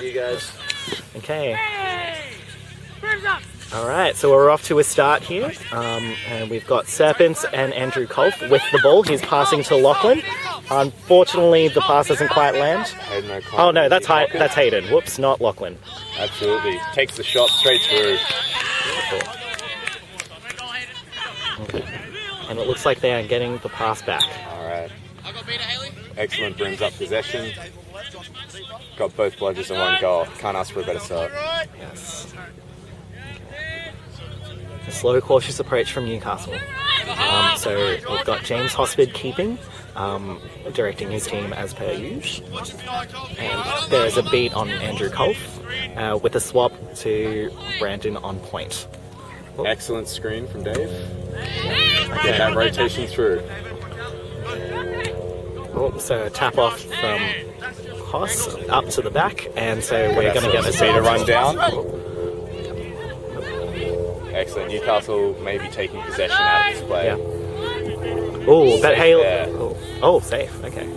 You guys. Okay. Alright, so we're off to a start here. And we've got Serpents and Andrew Kolf with the ball. He's passing to Lachlan. Unfortunately, the pass doesn't quite land. Oh no, that's Hayden. Whoops, not Lachlan. Absolutely. Takes the shot straight through. Okay. And it looks like they are getting the pass back. Alright. Excellent, brings up possession. Got both bludgers in one goal. Can't ask for a better start. Yes. Okay. A slow, cautious approach from Newcastle. So we've got James Hosford keeping, directing his team as per usual. And there's a beat on Andrew Kolf with a swap to Brandon on point. Excellent screen from Dave. Get that rotation through. So a tap off from Hoss up to the back, and so we're going to get a speed to run down. Excellent. Newcastle may be taking possession out of this play. Yeah. Oh, but Haley. Oh, safe. Okay.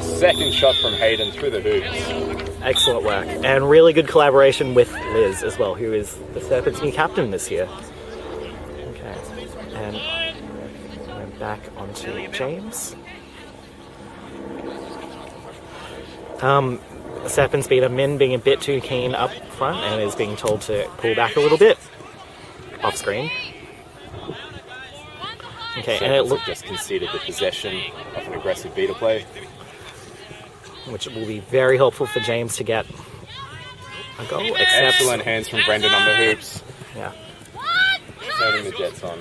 Second shot from Hayden through the hoops. Excellent work, and really good collaboration with Liz as well, who is the Serpents' new captain this year. Okay, and we're back onto James. Serpents beat Min being a bit too keen up front and is being told to pull back a little bit off screen. Okay, and it looks just conceded the possession of an aggressive beater play, which will be very helpful for James to get a goal. Excellent hands from Brendan on the hoops. Yeah. Turning the Jets on.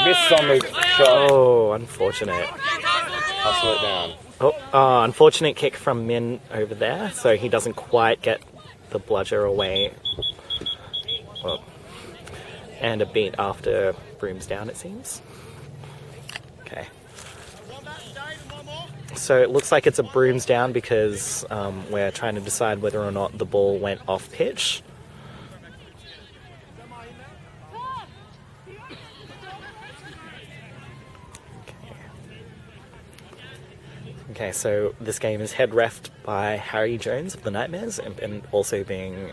Missed on the shot. Oh, unfortunate. Hustle it down. Oh, unfortunate kick from Min over there, so he doesn't quite get the bludger away. Well, and a beat after Broom's down, it seems. Okay. So it looks like it's a Broom's down because we're trying to decide whether or not the ball went off pitch. Okay, so this game is head refed by Harry Jones of the Nightmares and also being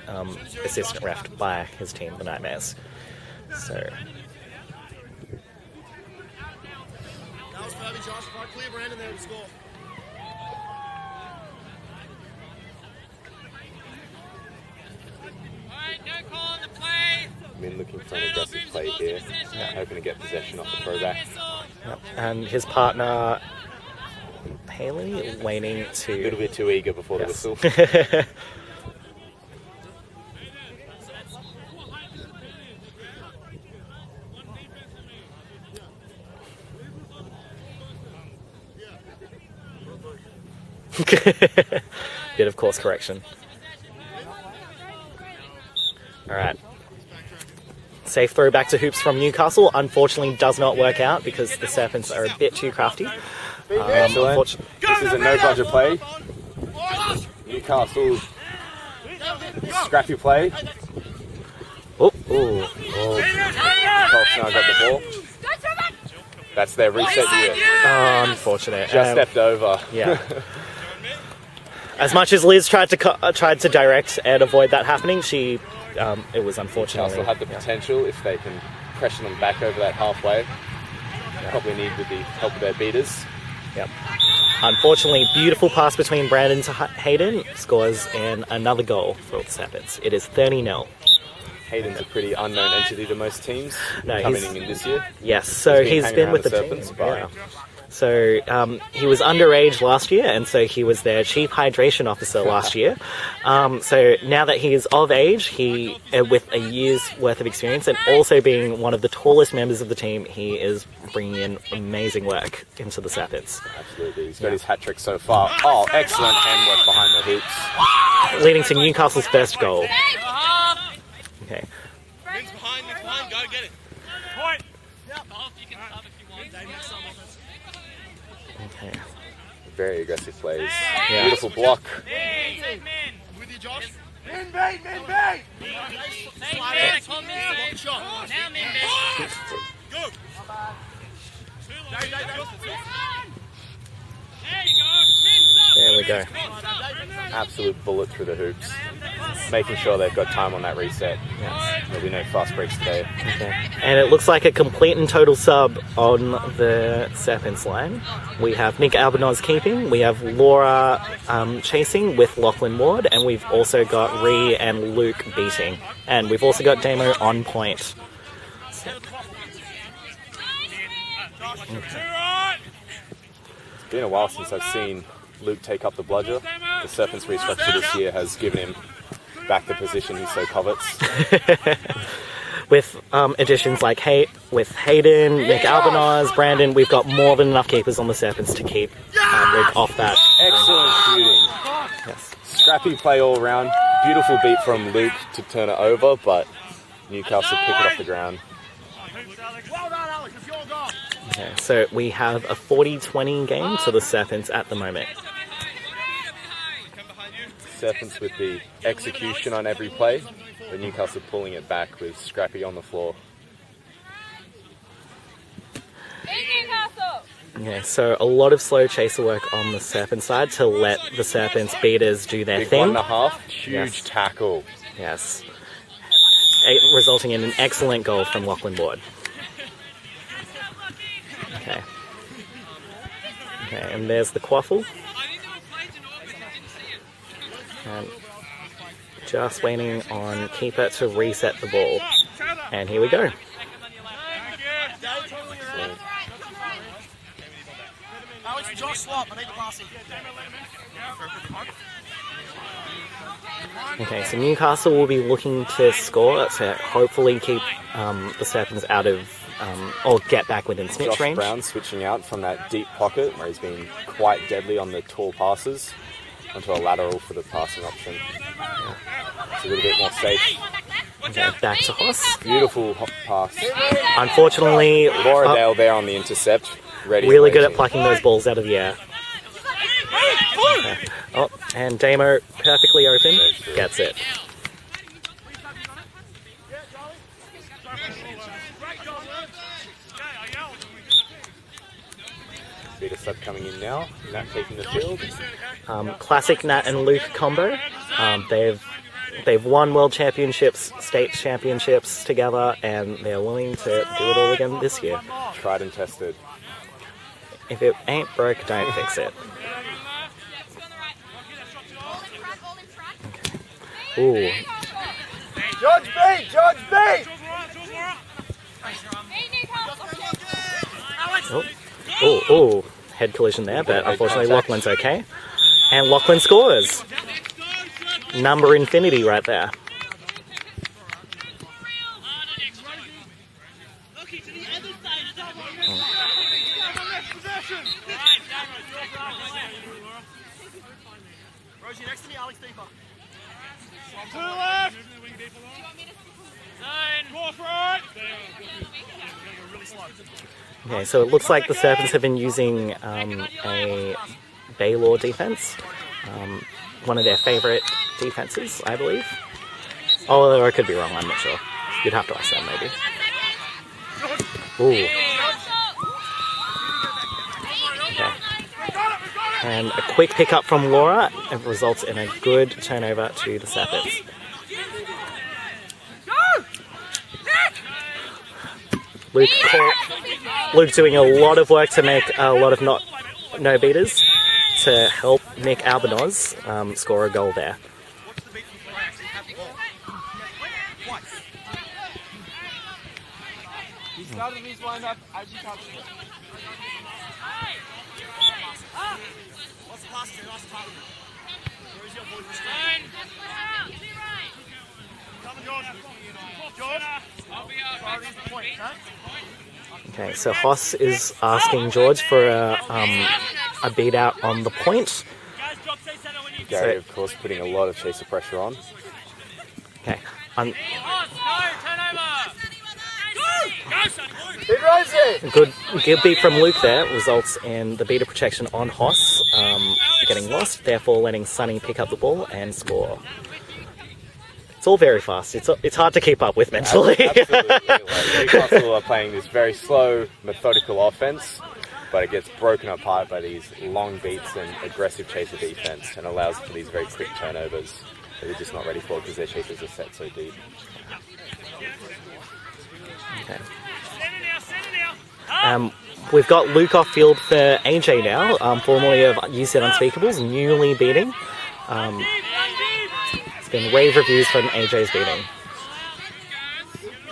assistant refed by his team, the Nightmares. So... Min looking for an aggressive play here, hoping to get possession off the throwback. Yep. And his partner... Haley waiting to... A little bit too eager before the whistle. Bit of course correction. Alright. Safe throw back to hoops from Newcastle. Unfortunately does not work out because the Serpents are a bit too crafty. Excellent. This is a no-budget play. Newcastle scrappy play. Kolf's now got the ball. That's their reset year. Unfortunate. Just stepped over. Yeah. As much as Liz tried to direct and avoid that happening, it was unfortunately... Newcastle had the potential if they can pressure them back over that halfway. Probably need with the help of their beaters. Yep. Unfortunately, beautiful pass between Brandon to Hayden scores in another goal for the Serpents. It is 30-0. Hayden's a pretty unknown entity to most teams coming in this year. Yes, so he's been with the Serpents, team. Yeah. So he was underage last year, and so he was their chief hydration officer last year. So now that he is of age, he with a year's worth of experience, and also being one of the tallest members of the team, he is bringing in amazing work into the Serpents. Absolutely, he's got his hat trick so far. Oh, excellent handwork behind the hoops, leading to Newcastle's first goal. Okay. Behind, go get it. Point. Okay. Very aggressive plays. Yeah. Beautiful block. With you, Josh. Min bait! Now, Min. Go. There you go. There we go. Absolute bullet through the hoops. Making sure they've got time on that reset. Yes. There'll be no fast breaks today. Okay. And it looks like a complete and total sub on the Serpents line. We have Nick Albanoz keeping, we have Laura chasing with Lachlan Ward, and we've also got Ree and Luke beating. And we've also got Damo on point. It's been a while since I've seen Luke take up the bludger. The Serpents restructure this year has given him back the position he so covets. With additions like with Hayden, Nick Albanoz, Brandon, we've got more than enough keepers on the Serpents to keep Luke off that. Excellent shooting. Yes. Scrappy play all around. Beautiful beat from Luke to turn it over, but Newcastle pick it off the ground. Okay, so we have a 40-20 game to the Serpents at the moment. Serpents with the execution on every play, but Newcastle pulling it back with Scrappy on the floor. Okay, so a lot of slow chaser work on the Serpent side to let the Serpents beaters do their Big thing. 1.5, huge tackle. Yes. Resulting in an excellent goal from Lachlan Ward. Okay. Okay, and there's the quaffle. And just waiting on keeper to reset the ball. And here we go. Okay, so Newcastle will be looking to score to hopefully keep the Serpents out of, or get back within snitch Josh range. Brown switching out from that deep pocket where he's been quite deadly on the tall passes onto a lateral for the passing option. Yeah. It's a little bit more safe. Okay, back to Hoss. Beautiful hop pass. Unfortunately, Laura Dale there on the intercept. Ready. really good at plucking those balls out of the air. Okay. Oh, and Damo perfectly open, gets it. Bit of sub coming in now. Nat taking the field. Classic Nat and Luke combo. They've won world championships, state championships together, and they're willing to do it all again this year. Tried and tested. If it ain't broke, don't fix it. Okay. Ooh. Judge B! Judge B! Oh, head collision there, but unfortunately Lachlan's okay. And Lachlan scores. Number infinity right there. Rosie, next to me, Alex deeper. To the left! Okay, so it looks like the Serpents have been using a Baylor defense. One of their favorite defenses, I believe. Oh, or I could be wrong, I'm not sure. You'd have to ask them, maybe. Ooh. Okay. And a quick pickup from Laura results in a good turnover to the Serpents. Luke doing a lot of work to make a lot of no beaters to help Nick Albanoz score a goal there. Okay, so Hoss is asking George for a beat out on the point. Gary, of course, putting a lot of chaser pressure on. Okay. Good beat from Luke there results in the beater protection on Hoss getting lost, therefore letting Sonny pick up the ball and score. It's all very fast. It's hard to keep up with mentally. Absolutely. Newcastle are playing this very slow, methodical offense, but it gets broken apart by these long beats and aggressive chaser defense, and allows for these very quick turnovers that they're just not ready for because their chasers are set so deep. Okay. We've got Luke off field for AJ now, formerly of You Said Unspeakables, newly beating. It's been rave reviews from AJ's beating.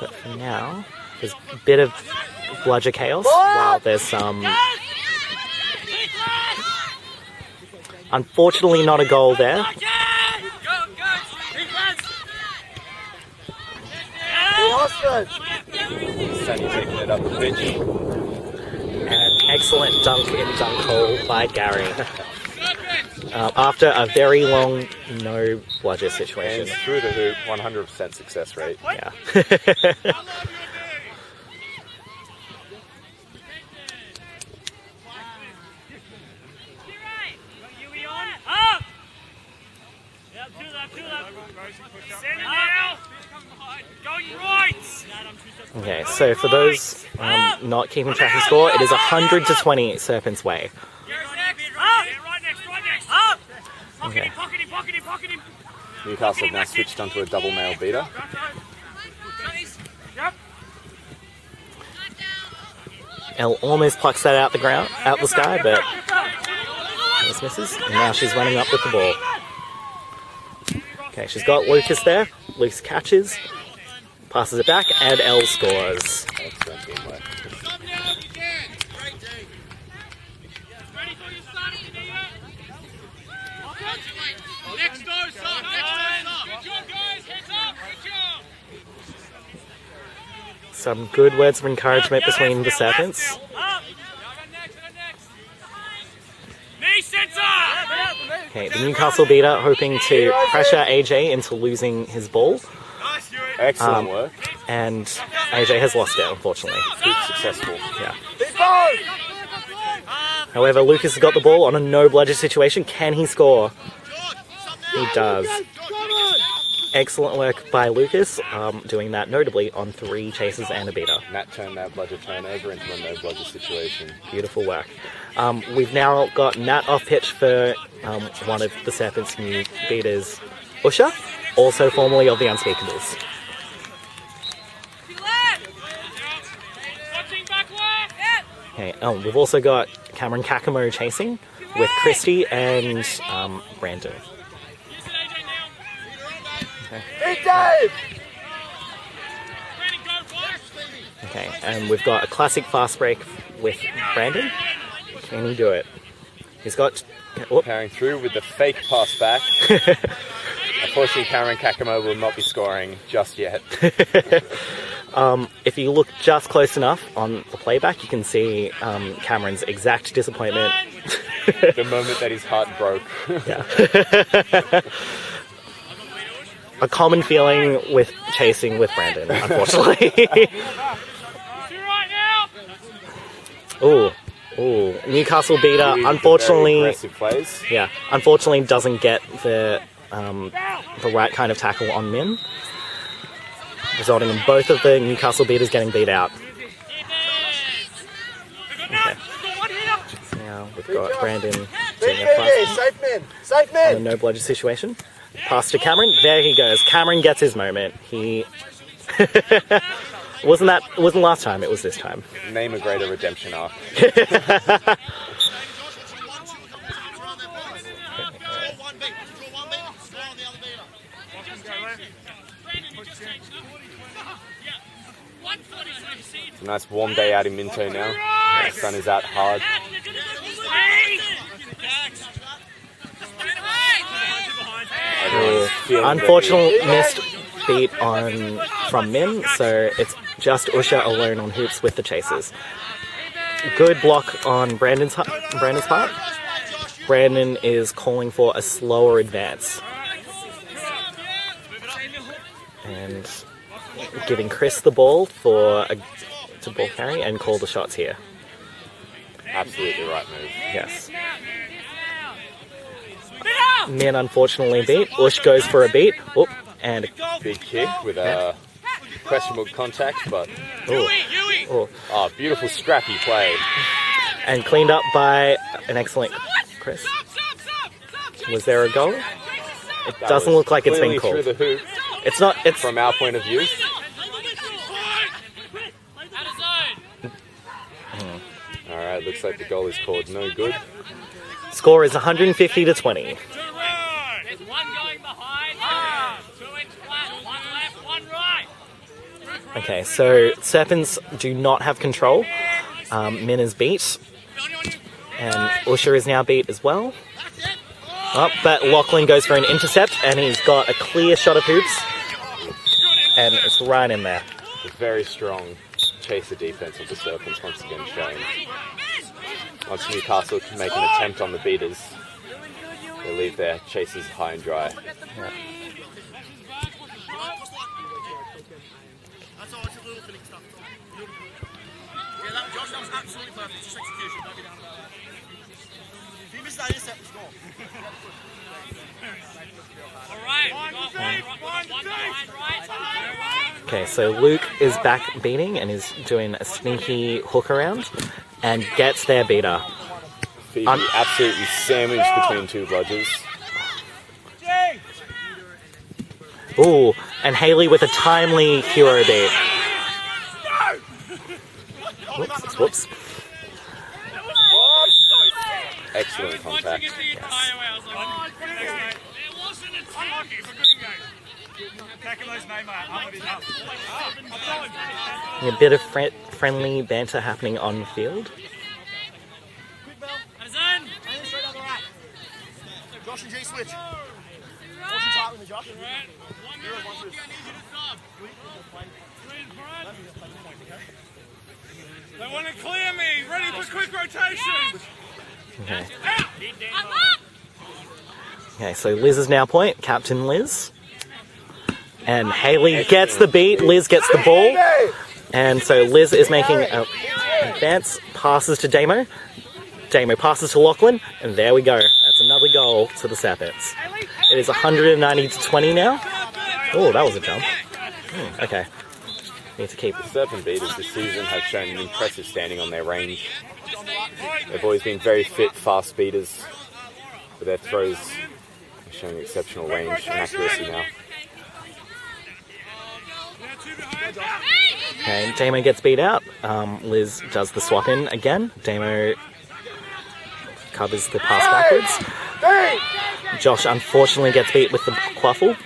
But for now, there's a bit of bludger chaos. Wow, there's some... Unfortunately not a goal there. Sunny taking it up the pitch. An excellent dunk in dunk hole by Gary. After a very long no bludger situation. And through the hoop, 100% success rate. Yeah. Okay, so for those not keeping track of score, it is 100-20 Serpents' way. Okay. Newcastle have now switched onto a double male beater. Elle almost plucks that out the sky, but just misses. And now she's running up with the ball. Okay, she's got Lucas there. Lucas catches, passes it back, and Elle scores. Excellent teamwork. Some good words of encouragement between the Serpents. Okay, the Newcastle beater hoping to pressure AJ into losing his ball. Excellent work. And AJ has lost it, unfortunately. Good, successful. Yeah. However, Lucas has got the ball on a no bludger situation. Can he score? He does. Excellent work by Lucas, doing that notably on 3 chases and a beater. Nat turned that bludger turnover into a no bludger situation. Beautiful work. We've now got Nat off pitch for one of the Serpents' new beaters, Usha, also formerly of the Unspeakables. Okay, we've also got Cameron Kakamo chasing with Christy and Brandon. Okay, and we've got a classic fast break with Brandon. Can he do it? He's got... Whoop. Carrying through with the fake pass back. Unfortunately, Cameron Kakamo will not be scoring just yet. If you look just close enough on the playback, you can see Cameron's exact disappointment. The moment that his heart broke. Yeah. A common feeling with chasing with Brandon, unfortunately. Ooh, Newcastle beater, unfortunately, aggressive plays. Yeah, unfortunately doesn't get the right kind of tackle on Min, resulting in both of the Newcastle beaters getting beat out. Okay. Now we've got Brandon doing a Safe man! a no bludger situation. Pass to Cameron. There he goes. Cameron gets his moment. He it wasn't last time. It was this time. Name a greater redemption arc. It's a nice warm day out in Minto now. The sun is out hard. Unfortunate missed beat from Min, so it's just Usha alone on hoops with the chasers. Good block on Brandon's part. Brandon is calling for a slower advance. And giving Chris the ball to ball carry and call the shots here. Absolutely right move. Yes. Min unfortunately beat. Ush goes for a beat. Oop, and big kick with a questionable contact, but oh, beautiful scrappy play. And cleaned up by an excellent Chris. Was there a goal? It doesn't look like it's been called. Through the hoop. It's not. It's from our point of view. All right, looks like the goal is called no good. Score is 150 to 20. There's one going behind. 2 inch flat. One left, one right. Okay, so Serpents do not have control. Min is beat. And Usher is now beat as well. Oh, but Lachlan goes for an intercept and he's got a clear shot of hoops. And it's right in there. A very strong chaser defense of the Serpents once again showing. Once Newcastle can make an attempt on the beaters, they leave their chasers high and dry. Yeah. Okay, so Luke is back beating and is doing a sneaky hook around and gets their beater. Phoebe absolutely sandwiched between two bludgers. Ooh, and Haley with a timely hero beat. Whoops. Excellent contact. A bit of friendly banter happening on the field. Josh and G switch. Tight with me, Josh. They want to clear me. Ready for quick rotation. Okay. Okay, so Liz is now point. Captain Liz. And Haley gets the beat. Liz gets the ball. And so Liz is making an advance. Passes to Damo. Damo passes to Lachlan. And there we go. That's another goal to the Serpents. It is 190 to 20 now. Oh, that was a jump. Okay. Need to keep The Serpent beaters this season have shown an impressive standing on their range. They've always been very fit, fast beaters, but their throws are showing exceptional range and accuracy now. Okay, Damo gets beat out. Liz does the swap in again. Damo covers the pass backwards. Josh unfortunately gets beat with the quaffle.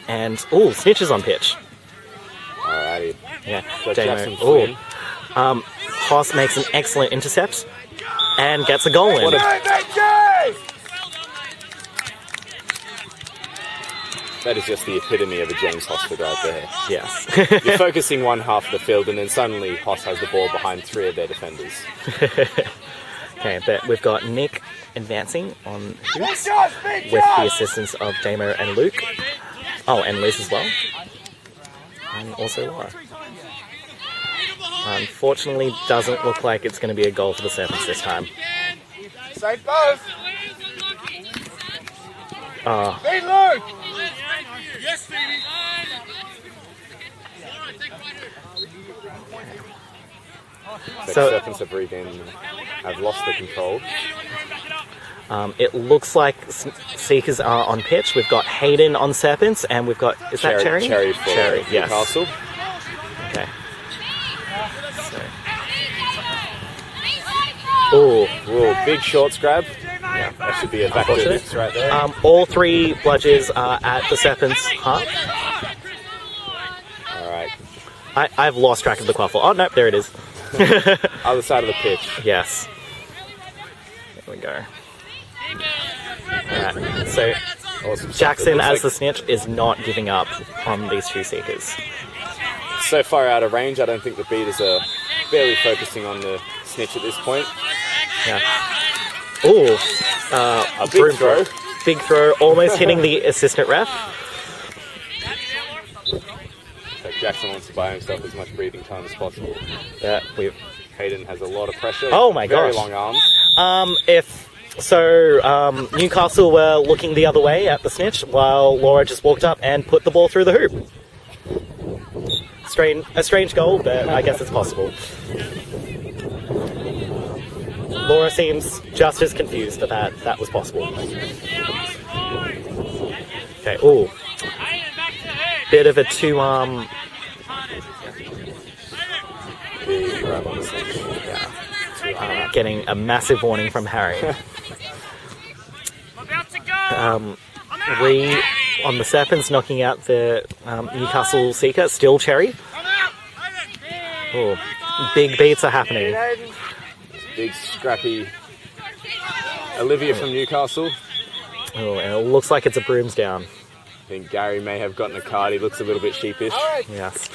And Snitch is on pitch. Alrighty. Yeah, Jackson Damo. Flynn. Hoss makes an excellent intercept and gets a goal in. That is just the epitome of a James Hosford right there. Yes. You're focusing one half of the field and then suddenly Hoss has the ball behind three of their defenders. Okay, but we've got Nick advancing on hoops with the assistance of Damo and Luke. Oh, and Liz as well. And also Laura. Unfortunately, doesn't look like it's going to be a goal for the Serpents this time. Save both. Beat Luke. Yes, Phoebe. The So- Serpents have lost the control. It looks like Seekers are on pitch. We've got Hayden on Serpents, and we've got... Is that Cherry? Cherry for Cherry, yes. Newcastle. Okay. So. Ooh, big shorts grab. Yeah, that should be a back Unfortunate. hoops right there. All three bludgers are at the Serpents' half. Alright. I've lost track of the quaffle. Oh, no, there it is. Other side of the pitch. Yes. There we go. Alright, so Awesome. Jackson, It looks as the like Snitch, is not giving up on these two Seekers. so far out of range, I don't think the beaters are barely focusing on the Snitch at this point. Yeah. Ooh. A big broom throw. Big throw, almost hitting the assistant ref. So Jackson wants to buy himself as much breathing time as possible. Yeah, we've... Hayden has a lot of pressure. Oh my Very gosh. long arms. Newcastle were looking the other way at the Snitch while Laura just walked up and put the ball through the hoop. A strange goal, but I guess it's possible. Laura seems just as confused that that was possible. Okay, ooh. Bit of a two-arm... getting a massive warning from Harry. Ree on the Serpents knocking out the Newcastle Seeker, still Cherry. Ooh, big beats are happening. Big scrappy Olivia from Newcastle. Oh, and it looks like it's a brooms down. I think Gary may have gotten a card. He looks a little bit sheepish. Yes.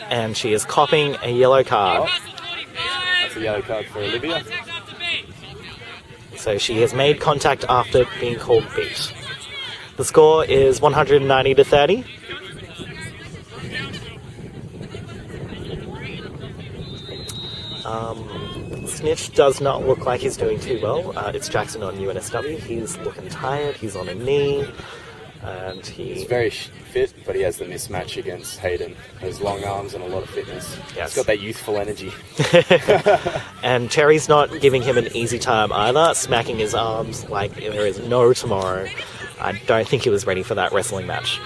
And she is copying a yellow card. That's a yellow card for Olivia. So she has made contact after being called beat. The score is 190 to 30. Snitch does not look like he's doing too well. It's Jackson on UNSW. He's looking tired. He's on a knee. And He's very fit, but he has the mismatch against Hayden. His long arms and a lot of fitness. Yes. He's got that youthful energy. And Cherry's not giving him an easy time either, smacking his arms like there is no tomorrow. I don't think he was ready for that wrestling match.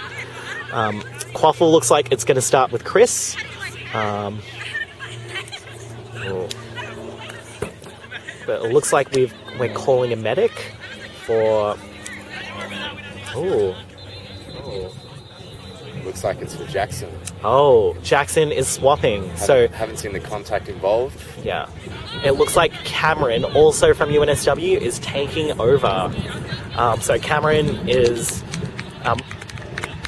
Quaffle looks like it's going to start with Chris. Oh. But it looks like we're calling a medic for... Ooh. Looks like it's for Jackson. Oh, Jackson is swapping. Haven't seen the contact involved. Yeah. It looks like Cameron, also from UNSW, is taking over. So Cameron is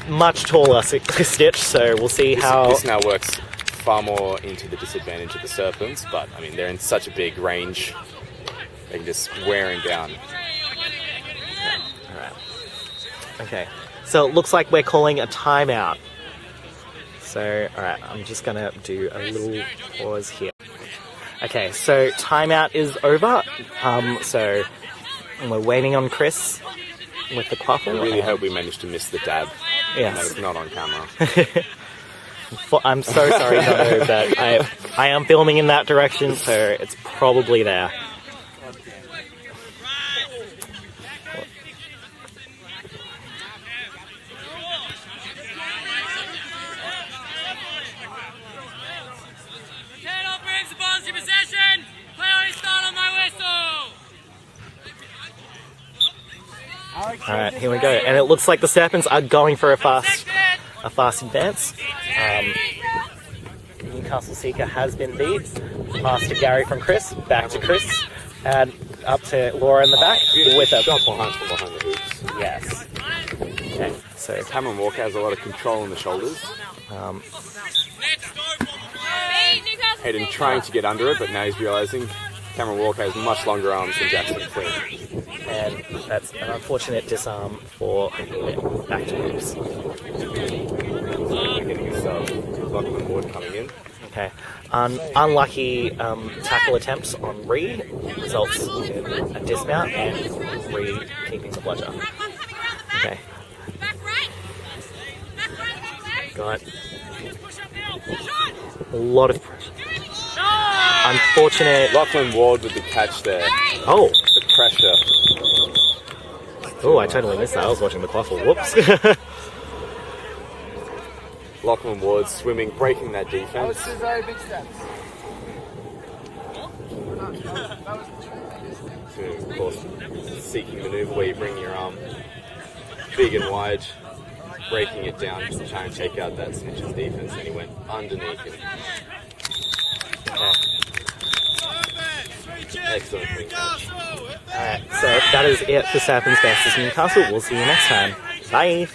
much taller Snitch, so we'll see how... This now works far more into the disadvantage of the Serpents, but I mean, they're in such a big range, they can just wear him down. Alright. Okay. So it looks like we're calling a timeout. So, alright, I'm just gonna do a little pause here. Okay, so timeout is over. So we're waiting on Chris with the quaffle. I really hope we managed to miss the dab. Yes. That it's not on camera. I'm so sorry, Jono, but I am filming in that direction, so it's probably there. Alright, here we go. And it looks like the Serpents are going for a fast advance. Newcastle Seeker has been beat. Pass to Gary from Chris, back to Chris, and up to Laura in the back with a shot behind the hoops. Yes. Okay, so Cameron Walker has a lot of control in the shoulders. Hayden trying to get under it, but now he's realising Cameron Walker has much longer arms than Jackson Flynn. And that's an unfortunate disarm for back to hoops. Getting a sub. Lachlan Ward coming in. Okay. Unlucky tackle attempts on Ree results in a dismount and Ree keeping the bludger. Okay. Got a lot of pressure. Unfortunate. Lachlan Ward with the catch there. Oh. The pressure. Oh, I totally missed that. I was watching the quaffle. Whoops. Lachlan Ward swimming, breaking that defense. very big steps. To, of course, seeking maneuver where you bring your arm big and wide, breaking it down to try and take out that Snitch's defense, and he went underneath him. Okay. Excellent thing. Alright, so that is it for Serpents versus Newcastle. We'll see you next time. Bye!